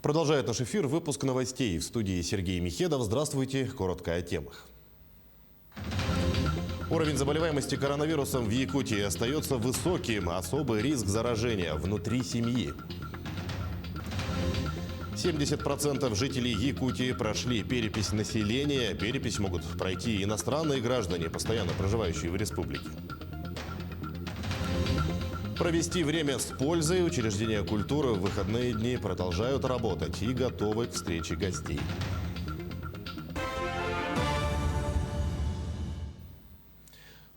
Продолжает наш эфир выпуск новостей. В студии Сергей Михедов. Здравствуйте. Коротко о темах. Уровень заболеваемости коронавирусом в Якутии остается высоким. Особый риск заражения внутри семьи. 70% жителей Якутии прошли перепись населения. Перепись могут пройти иностранные граждане, постоянно проживающие в республике. Провести время с пользой. Учреждения культуры в выходные дни продолжают работать и готовы к встрече гостей.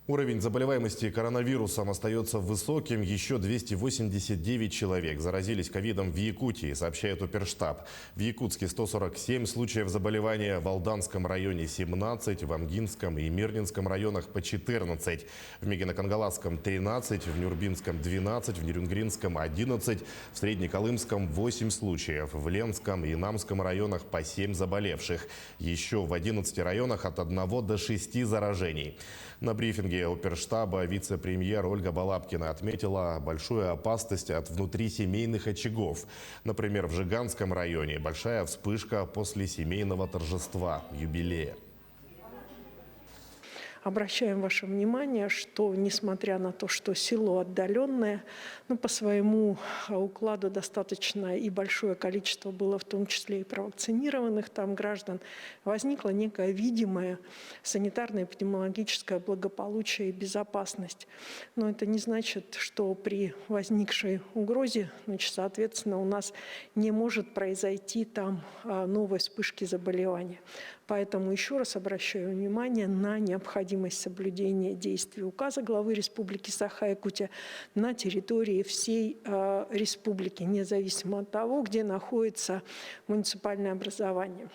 Уровень заболеваемости коронавирусом остается высоким. Еще 289 человек заразились ковидом в Якутии, сообщает Оперштаб. В Якутске 147 случаев заболевания, в Алданском районе 17, в Амгинском и Мирнинском районах по 14, в Мегино-Кангаласском 13, в Нюрбинском 12, в Нерюнгринском 11, в Среднеколымском 8 случаев, в Ленском и Намском районах по 7 заболевших. Еще в 11 районах от 1 до 6 заражений. На брифинге Оперштаба вице-премьер Ольга Балабкина отметила большую опасность от внутрисемейных очагов. Например, в Жиганском районе большая вспышка после семейного торжества, юбилея. Обращаем ваше внимание, что несмотря на то, что село отдаленное, по своему укладу достаточно и большое количество было, в том числе и провакцинированных там граждан, возникла некая видимая санитарно-эпидемиологическое благополучие и безопасность. Но это не значит, что при возникшей угрозе, соответственно, у нас не может произойти там новой вспышки заболевания. Поэтому еще раз обращаю внимание на необходимость соблюдения действий указа главы Республики Саха-Якутия на территории всей республики, независимо от того, где находится муниципальное образование.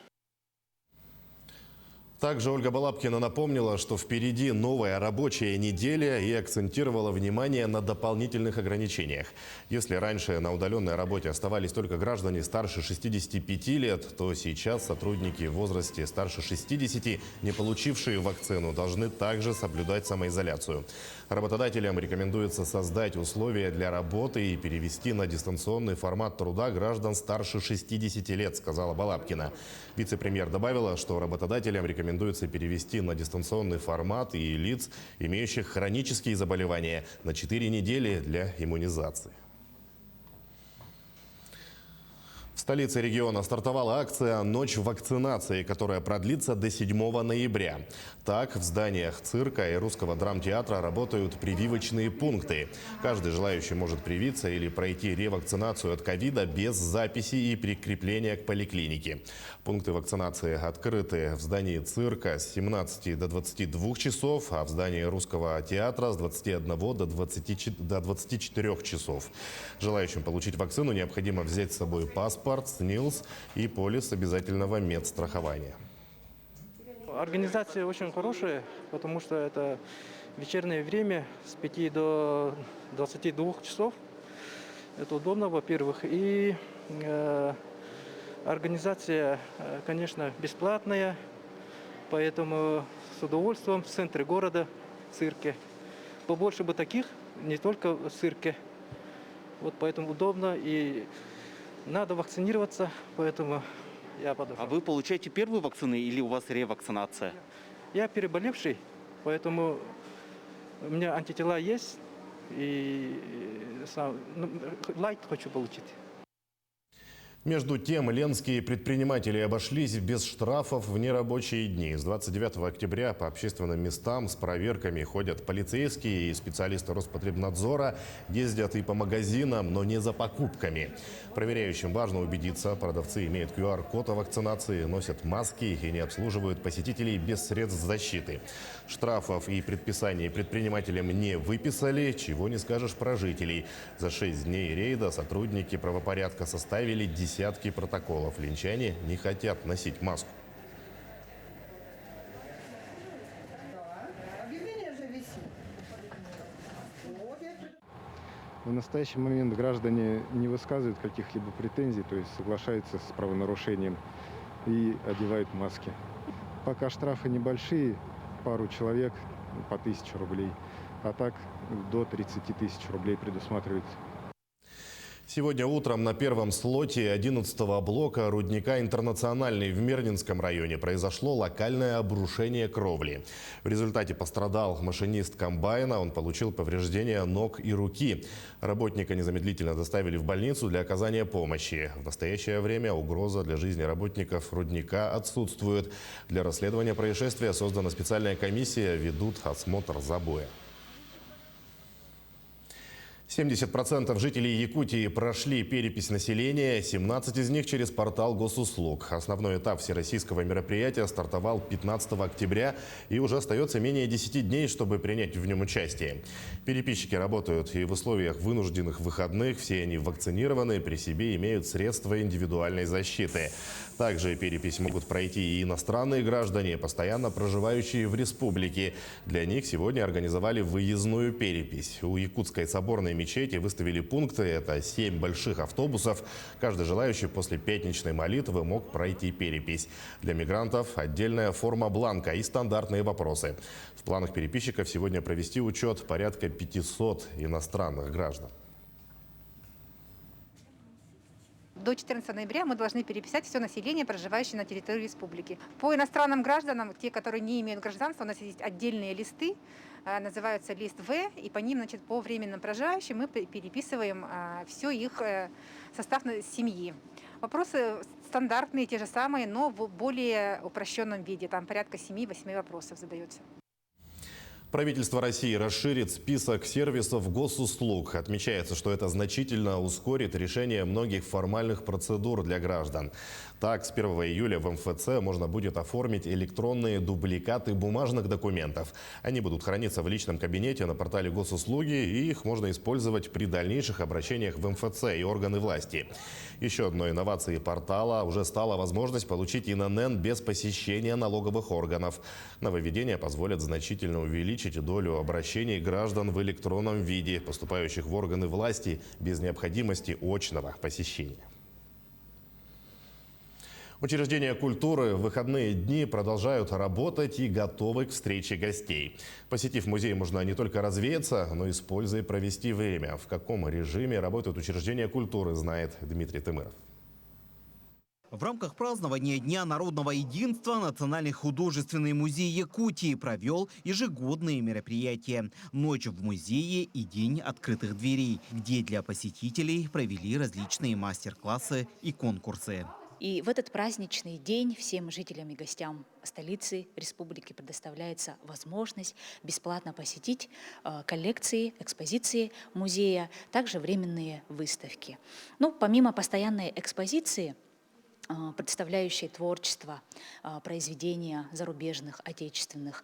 Также Ольга Балабкина напомнила, что впереди новая рабочая неделя и акцентировала внимание на дополнительных ограничениях. Если раньше на удаленной работе оставались только граждане старше 65 лет, то сейчас сотрудники в возрасте старше 60, не получившие вакцину, должны также соблюдать самоизоляцию. Работодателям рекомендуется создать условия для работы и перевести на дистанционный формат труда граждан старше 60 лет, сказала Балабкина. Вице-премьер добавила, что работодателям рекомендуется перевести на дистанционный формат и лиц, имеющих хронические заболевания, на 4 недели для иммунизации. В столице региона стартовала акция «Ночь вакцинации», которая продлится до 7 ноября. Так, в зданиях цирка и Русского драмтеатра работают прививочные пункты. Каждый желающий может привиться или пройти ревакцинацию от ковида без записи и прикрепления к поликлинике. Пункты вакцинации открыты в здании цирка с 17 до 22 часов, а в здании Русского театра с 21 до 24 часов. Желающим получить вакцину необходимо взять с собой паспорт, СНИЛС и полис обязательного медстрахования. Организация очень хорошая, потому что это вечернее время с 5 до 22 часов. Это удобно, во-первых. И организация, конечно, бесплатная, поэтому с удовольствием в центре города, в цирке. Побольше бы таких, не только в цирке. Вот поэтому удобно и надо вакцинироваться, поэтому я подошел. А вы получаете первую вакцину или у вас ревакцинация? Я переболевший, поэтому у меня антитела есть и лайт хочу получить. Между тем, ленские предприниматели обошлись без штрафов в нерабочие дни. С 29 октября по общественным местам с проверками ходят полицейские и специалисты Роспотребнадзора, ездят и по магазинам, но не за покупками. Проверяющим важно убедиться, продавцы имеют QR-код о вакцинации, носят маски и не обслуживают посетителей без средств защиты. Штрафов и предписаний предпринимателям не выписали, чего не скажешь про жителей. За 6 дней рейда сотрудники правопорядка составили десятки протоколов. Ленчане не хотят носить маску. В настоящий момент граждане не высказывают каких-либо претензий, то есть соглашаются с правонарушением и одевают маски. Пока штрафы небольшие, пару человек по 1000 рублей, а так до 30 000 рублей предусматривается. Сегодня утром на первом слоте 11-го блока рудника «Интернациональный» в Мирнинском районе произошло локальное обрушение кровли. В результате пострадал машинист комбайна, он получил повреждения ног и руки. Работника незамедлительно доставили в больницу для оказания помощи. В настоящее время угроза для жизни работников рудника отсутствует. Для расследования происшествия создана специальная комиссия, ведут осмотр забоя. 70% жителей Якутии прошли перепись населения, 17 из них через портал госуслуг. Основной этап всероссийского мероприятия стартовал 15 октября и уже остается менее 10 дней, чтобы принять в нем участие. Переписчики работают и в условиях вынужденных выходных, все они вакцинированы, при себе имеют средства индивидуальной защиты. Также перепись могут пройти и иностранные граждане, постоянно проживающие в республике. Для них сегодня организовали выездную перепись. У Якутской соборной мечети выставили пункты. Это 7 больших автобусов. Каждый желающий после пятничной молитвы мог пройти перепись. Для мигрантов отдельная форма бланка и стандартные вопросы. В планах переписчиков сегодня провести учет порядка 500 иностранных граждан. До 14 ноября мы должны переписать все население, проживающее на территории республики. По иностранным гражданам, те, которые не имеют гражданства, у нас есть отдельные листы, называются лист В, и по ним, значит, по временным проживающим мы переписываем все их состав семьи. Вопросы стандартные, те же самые, но в более упрощенном виде. Там порядка 7-8 вопросов задается. Правительство России расширит список сервисов госуслуг. Отмечается, что это значительно ускорит решение многих формальных процедур для граждан. Так, с 1 июля в МФЦ можно будет оформить электронные дубликаты бумажных документов. Они будут храниться в личном кабинете на портале госуслуги, и их можно использовать при дальнейших обращениях в МФЦ и органы власти. Еще одной инновацией портала уже стала возможность получить ИНН без посещения налоговых органов. Нововведения позволят значительно увеличить долю обращений граждан в электронном виде, поступающих в органы власти без необходимости очного посещения. Учреждения культуры в выходные дни продолжают работать и готовы к встрече гостей. Посетив музей, можно не только развеяться, но и с пользой провести время. В каком режиме работают учреждения культуры, знает Дмитрий Тымыров. В рамках празднования Дня народного единства Национальный художественный музей Якутии провел ежегодные мероприятия. Ночь в музее и День открытых дверей, где для посетителей провели различные мастер-классы и конкурсы. И в этот праздничный день всем жителям и гостям столицы республики предоставляется возможность бесплатно посетить коллекции, экспозиции музея, также временные выставки. Ну, помимо постоянной экспозиции, представляющие творчество, произведения зарубежных, отечественных,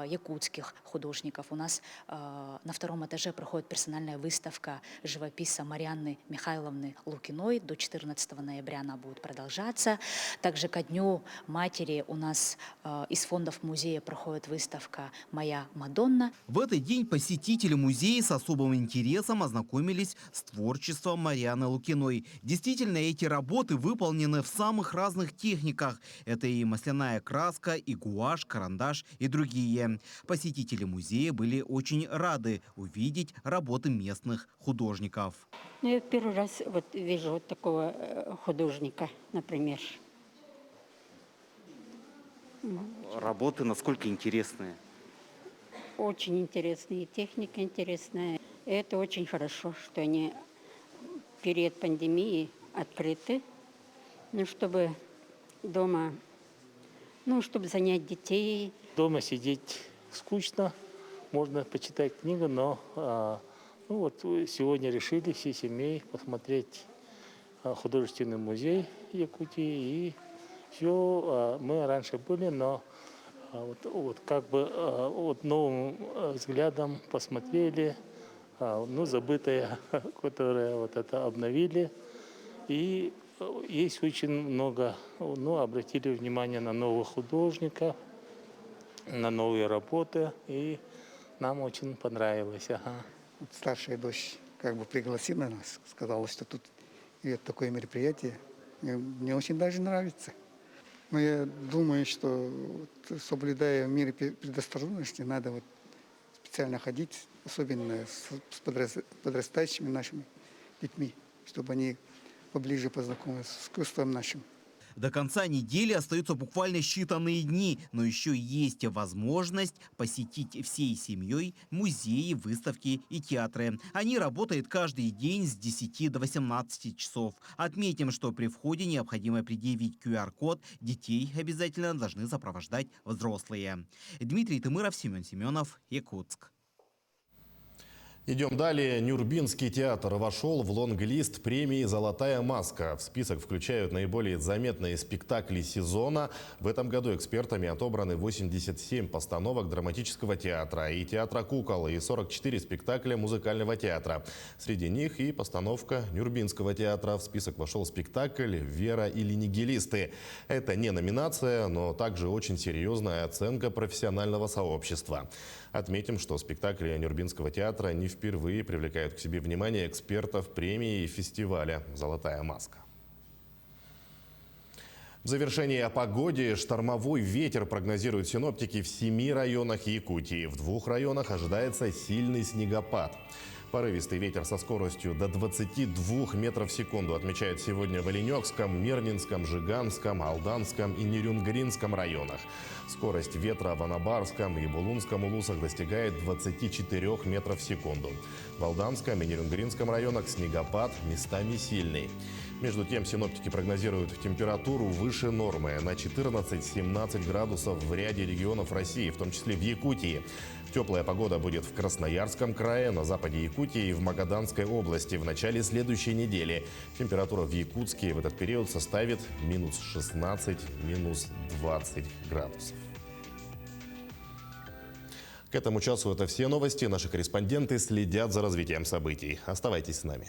якутских художников. У нас на втором этаже проходит персональная выставка живописца Марианны Михайловны Лукиной. До 14 ноября она будет продолжаться. Также ко Дню матери у нас из фондов музея проходит выставка «Моя Мадонна». В этот день посетители музея с особым интересом ознакомились с творчеством Марианны Лукиной. Действительно, эти работы выполнены в самых разных техниках. Это и масляная краска, и гуашь, карандаш и другие. Посетители музея были очень рады увидеть работы местных художников. Ну, я первый раз вижу вот такого художника, например. Работы насколько интересные? Очень интересные, техника интересная. И это очень хорошо, что они в период пандемии открыты. Ну, чтобы дома, чтобы занять детей. Дома сидеть скучно, можно почитать книгу, но сегодня решили всей семьей посмотреть художественный музей Якутии. И все, мы раньше были, но новым взглядом посмотрели, забытое, которое обновили. И есть очень много, обратили внимание на новых художников, на новые работы, и нам очень понравилось. Старшая дочь пригласила нас, сказала, что тут идет такое мероприятие. Мне очень даже нравится. Но я думаю, что соблюдая меры предосторожности, надо специально ходить, особенно с подрастающими нашими детьми. чтобы они поближе познакомились с искусством нашим. До конца недели остаются буквально считанные дни, но еще есть возможность посетить всей семьей музеи, выставки и театры. Они работают каждый день с 10 до 18 часов. Отметим, что при входе необходимо предъявить QR-код. Детей обязательно должны сопровождать взрослые. Дмитрий Тымыров, Семен Семенов, Якутск. Идем далее. Нюрбинский театр вошел в лонг-лист премии «Золотая маска». В список включают наиболее заметные спектакли сезона. В этом году экспертами отобраны 87 постановок драматического театра и театра кукол и 44 спектакля музыкального театра. Среди них и постановка Нюрбинского театра. В список вошел спектакль «Вера или нигилисты». Это не номинация, но также очень серьезная оценка профессионального сообщества. Отметим, что спектакли Нюрбинского театра не впервые привлекают к себе внимание экспертов премии и фестиваля «Золотая маска». В завершении о погоде. Штормовой ветер прогнозируют синоптики в 7 районах Якутии. В 2 районах ожидается сильный снегопад. Порывистый ветер со скоростью до 22 метров в секунду отмечают сегодня в Оленёкском, Мирнинском, Жиганском, Алданском и Нерюнгринском районах. Скорость ветра в Анабарском и Булунском улусах достигает 24 метров в секунду. В Алданском и Нерюнгринском районах снегопад местами сильный. Между тем, синоптики прогнозируют температуру выше нормы на 14-17 градусов в ряде регионов России, в том числе в Якутии. Теплая погода будет в Красноярском крае, на западе Якутии и в Магаданской области в начале следующей недели. Температура в Якутске в этот период составит минус 16, минус 20 градусов. К этому часу это все новости. Наши корреспонденты следят за развитием событий. Оставайтесь с нами.